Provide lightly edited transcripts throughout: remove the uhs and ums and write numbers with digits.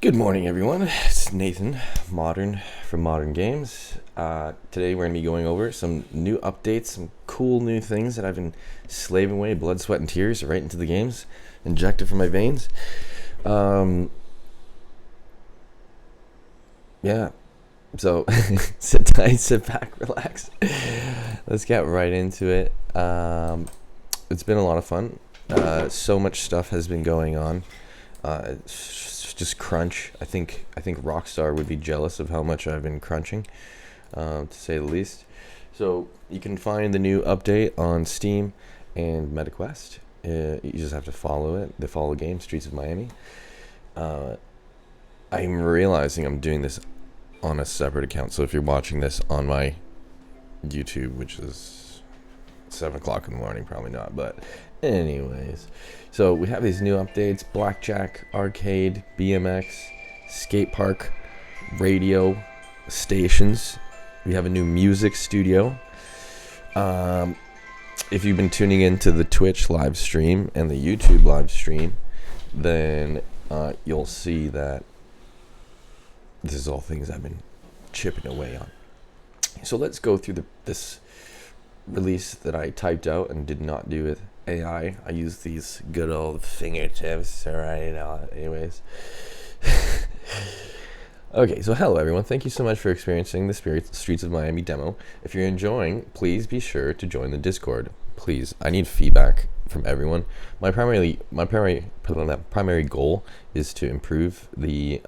Good morning, everyone. It's Nathan, Modern from Modern Games. Today we're going to be going over some new updates, some cool new things that I've been slaving away blood, sweat, and tears right into the games, injected from my veins. Yeah. So sit tight, sit back, relax. Let's get right into it. It's been a lot of fun. So much stuff has been going on. It's just crunch. I think Rockstar would be jealous of how much I've been crunching, to say the least. So you can find the new update on Steam and MetaQuest. You just have to follow it. They follow the game, Streets of Miami. I'm realizing I'm doing this on a separate account. So if you're watching this on my YouTube, which is 7 o'clock in the morning, probably not, but anyways, so we have these new updates: BlackJack, Arcade, BMX, Skatepark, radio stations. We have a new music studio. If you've been tuning into the Twitch live stream and the YouTube live stream, then you'll see that this is all things I've been chipping away on. So let's go through this release that I typed out and did not do with AI. I use these good old fingertips to write it out. Anyways. Okay, so hello everyone. Thank you so much for experiencing the Streets of Miami demo. If you're enjoying, please be sure to join the Discord. Please, I need feedback from everyone. My primary goal is to improve the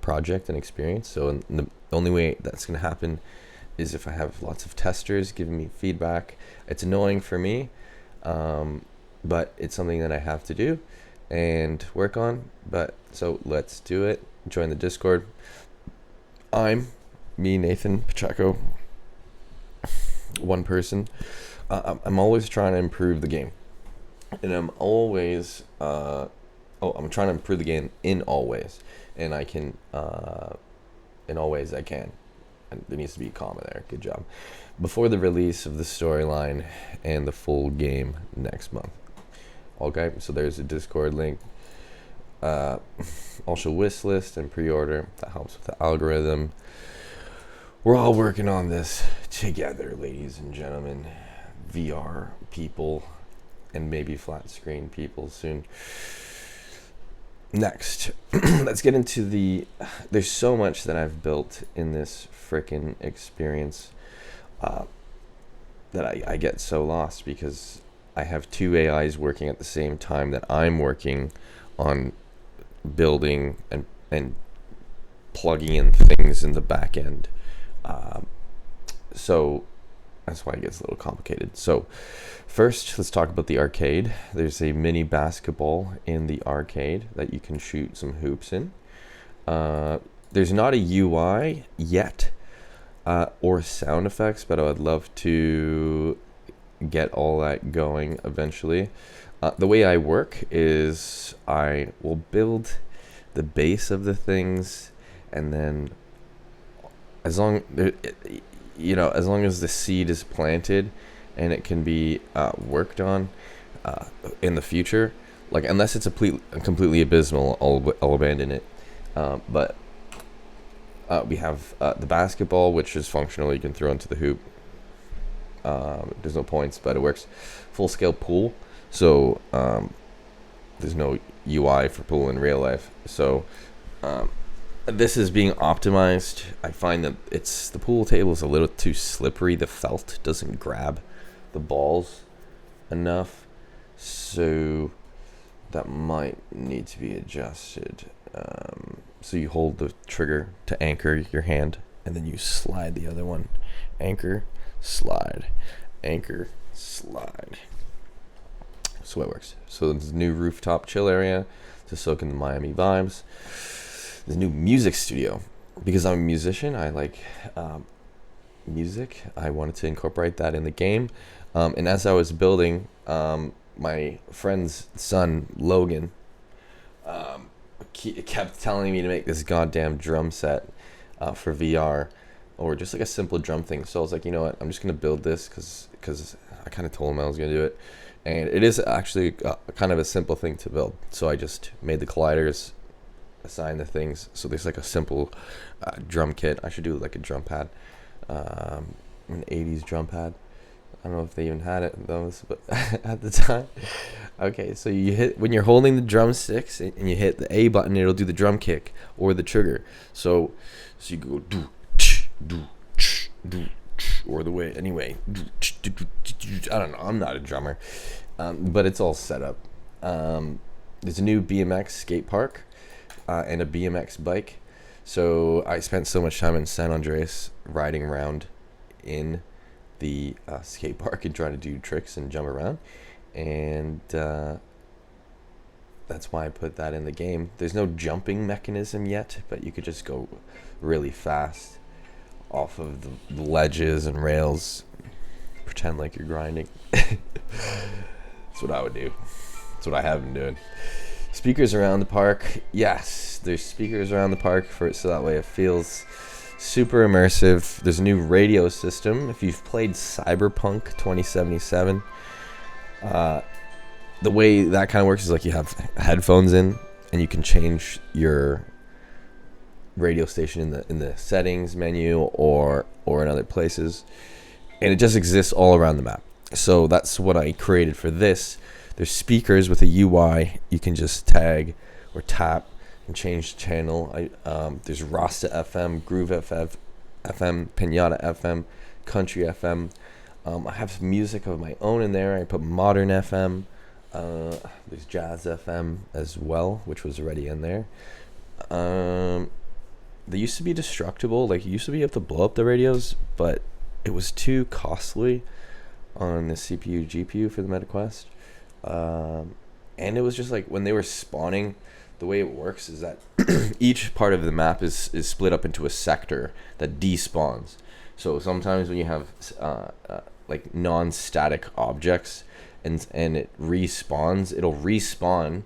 project and experience. So the only way that's going to happen is if I have lots of testers giving me feedback. It's annoying for me, but it's something that I have to do and work on. But so let's do it. Join the Discord. I'm me, Nathan Pacheco, one person. I'm always trying to improve the game, and I'm always I'm trying to improve the game in all ways, and I can in all ways I can. And there needs to be a comma there. Good job. Before the release of the storyline and the full game next month. Okay, so there's a Discord link. Also wish list and pre-order. That helps with the algorithm. We're all working on this together, ladies and gentlemen. VR people and maybe flat screen people soon. Next, let's get into there's so much that I've built in this frickin' experience that I get so lost because I have two AIs working at the same time that I'm working on building and plugging in things in the back end. So that's why it gets a little complicated. So first, let's talk about the arcade. There's a mini basketball in the arcade that you can shoot some hoops in. There's not a UI yet or sound effects, but I would love to get all that going eventually. The way I work is I will build the base of the things, and then as long as the seed is planted and it can be worked on in the future, like unless it's completely abysmal, I'll abandon it. But we have the basketball, which is functional. You can throw into the hoop. There's no points, but it works. Full scale pool. So there's no UI for pool in real life. So this is being optimized. I find that the pool table is a little too slippery. The felt doesn't grab the balls enough, so that might need to be adjusted. So you hold the trigger to anchor your hand, and then you slide the other one. Anchor, slide, anchor, slide. So it works. So there's a new rooftop chill area to soak in the Miami vibes. There's a new music studio. Because I'm a musician, I like music. I wanted to incorporate that in the game. And as I was building, my friend's son, Logan, kept telling me to make this goddamn drum set for VR, or just like a simple drum thing. So I was like, you know what, I'm just going to build this because I kind of told him I was going to do it. And it is actually kind of a simple thing to build. So I just made the colliders, assign the things. So there's like a simple drum kit. I should do like a drum pad, an 80s drum pad. I don't know if they even had it those, but at the time. Okay, so you hit when you're holding the drumsticks and you hit the A button, it'll do the drum kick or the trigger. So you go do do do or the way anyway. I don't know. I'm not a drummer, but it's all set up. There's a new BMX Skatepark and a BMX bike. So I spent so much time in San Andreas riding around in the skate park and trying to do tricks and jump around, and that's why I put that in the game. There's no jumping mechanism yet, but you could just go really fast off of the ledges and rails, pretend like you're grinding. That's what I would do. That's what I have been doing. Speakers around the park. Yes, there's speakers around the park so that way it feels super immersive. There's a new radio system. If you've played Cyberpunk 2077, the way that kind of works is like you have headphones in and you can change your radio station in the settings menu or in other places, and it just exists all around the map. So that's what I created for this. There's speakers with a UI. You can just tag or tap and change the channel. There's Rasta FM, Groove FM, Pinata FM, Country FM. I have some music of my own in there. I put Modern FM. There's Jazz FM as well, which was already in there. They used to be destructible. Like, you used to be able to blow up the radios, but it was too costly on the CPU, GPU for the MetaQuest. And it was just like when they were spawning, the way it works is that each part of the map is split up into a sector that despawns. So sometimes when you have like non-static objects and it respawns, it'll respawn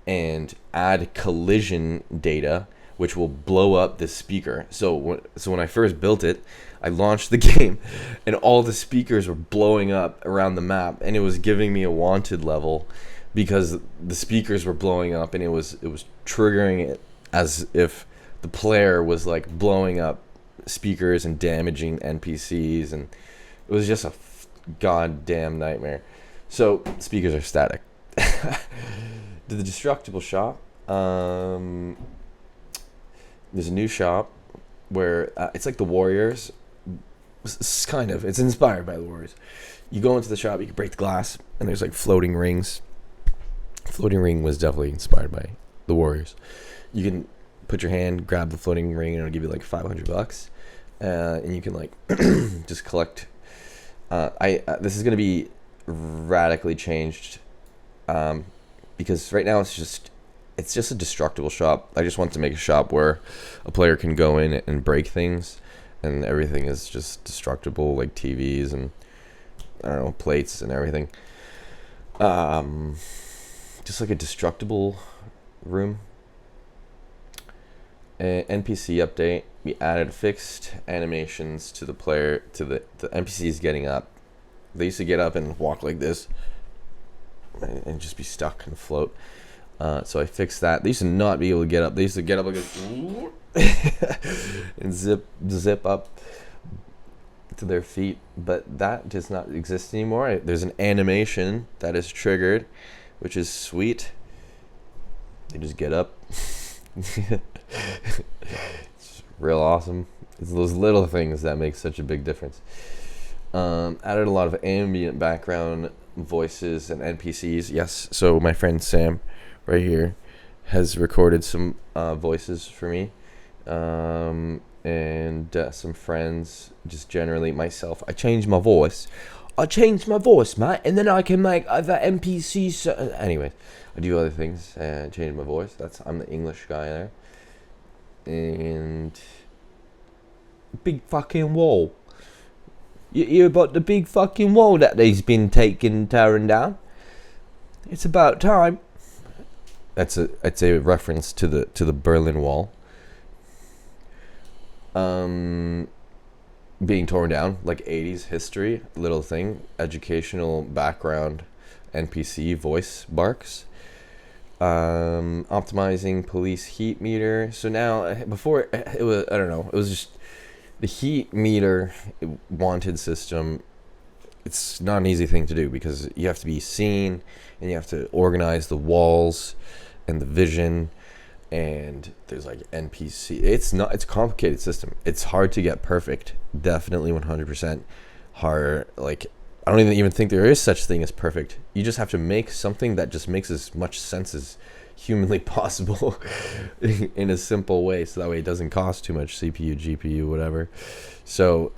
and add collision data, which will blow up the speaker. So when I first built it, I launched the game and all the speakers were blowing up around the map, and it was giving me a wanted level because the speakers were blowing up, and it was triggering it as if the player was like blowing up speakers and damaging NPCs, and it was just a goddamn nightmare. So speakers are static. To the destructible shop, there's a new shop where it's like the Warriors. It's inspired by the Warriors. You go into the shop, you can break the glass, and there's like floating rings. Floating ring was definitely inspired by the Warriors. You can put your hand, grab the floating ring, and it'll give you like $500, and you can like just collect. This is gonna be radically changed, because right now it's just a destructible shop. I just want to make a shop where a player can go in and break things, and everything is just destructible, like TVs and I don't know, plates and everything. Just like a destructible room. NPC update. We added fixed animations to the player, to the NPCs getting up. They used to get up and walk like this and just be stuck and float. So I fixed that. They used to not be able to get up. They used to get up like this and zip up to their feet, but that does not exist anymore. There's an animation that is triggered, which is sweet. They just get up. It's real awesome. It's those little things that make such a big difference. Added a lot of ambient background voices and NPCs. Yes, so my friend Sam right here has recorded some voices for me, and some friends, just generally myself. I changed my voice, mate, and then I can make other NPCs. Anyway, I do other things and change my voice. I'm the English guy there. And big fucking wall. You hear about the big fucking wall that he's been tearing down? It's about time. It's a reference to the Berlin Wall. Being torn down, like 80s history, little thing, educational background, NPC voice barks. Optimizing police heat meter. So now, before it was, I don't know, it was just the heat meter wanted system. It's not an easy thing to do because you have to be seen and you have to organize the walls and the vision, and there's like NPC. It's a complicated system. It's hard to get perfect. Definitely 100% hard. Like, I don't even think there is such thing as perfect. You just have to make something that just makes as much sense as humanly possible in a simple way, so that way it doesn't cost too much CPU, GPU, whatever. So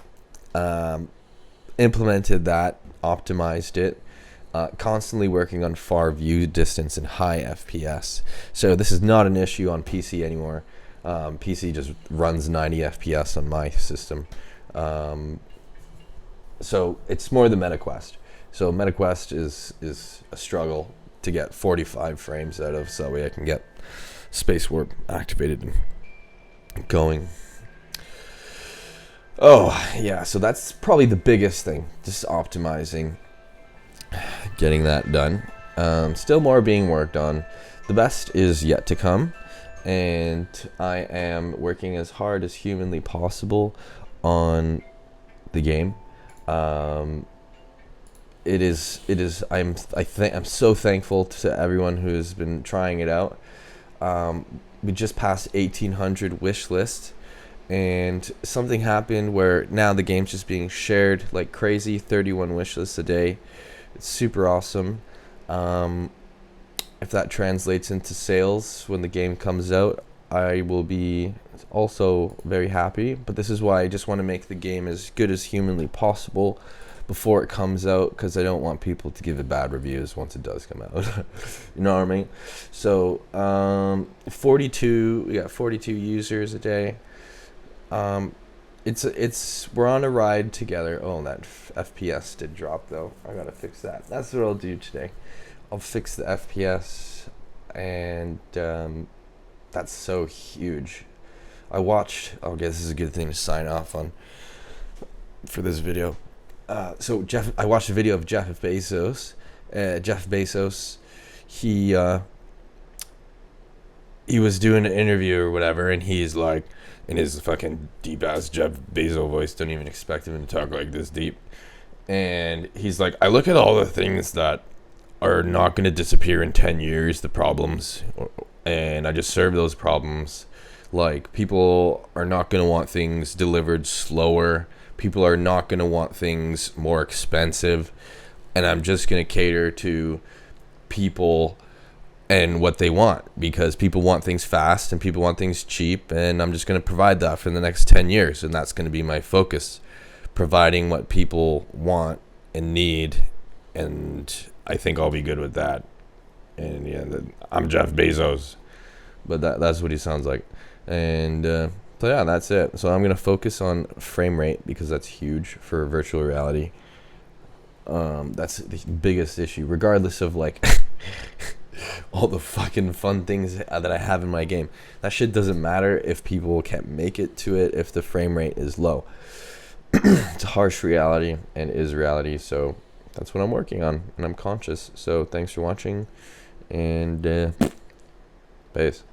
implemented that, optimized it, constantly working on far view distance and high FPS. So this is not an issue on PC anymore. PC just runs 90 FPS on my system. So it's more the MetaQuest. So MetaQuest is a struggle to get 45 frames out of, so that way I can get Space Warp activated and going. Oh, yeah, so that's probably the biggest thing, just optimizing, getting that done. Still more being worked on. The best is yet to come, and I am working as hard as humanly possible on the game. I'm so thankful to everyone who has been trying it out. We just passed 1,800 wish lists, and something happened where now the game's just being shared like crazy. 31 wish lists a day. It's super awesome. If that translates into sales when the game comes out, I will be also very happy. But this is why I just want to make the game as good as humanly possible before it comes out, because I don't want people to give it bad reviews once it does come out. You know what I mean? So 42 users a day. We're on a ride together. Oh, that FPS did drop though. I gotta fix that. That's what I'll do today. I'll fix the FPS, and that's so huge. I guess this is a good thing to sign off on for this video. So I watched a video of Jeff Bezos. He was doing an interview or whatever, and he's like, in his fucking deep ass Jeff Bezos voice, don't even expect him to talk like this deep. And he's like, I look at all the things that are not going to disappear in 10 years, the problems, and I just serve those problems. Like, people are not going to want things delivered slower. People are not going to want things more expensive. And I'm just going to cater to people and what they want, because people want things fast and people want things cheap, and I'm just going to provide that for the next 10 years, and that's going to be my focus, providing what people want and need, and I think I'll be good with that. And yeah, I'm Jeff Bezos, but that's what he sounds like. And so yeah, that's it. So I'm going to focus on frame rate, because that's huge for virtual reality. That's the biggest issue, regardless of like all the fucking fun things that I have in my game. That shit doesn't matter if people can't make it to it if the frame rate is low. It's a harsh reality, and is reality. So that's what I'm working on, and I'm conscious. So thanks for watching, and peace.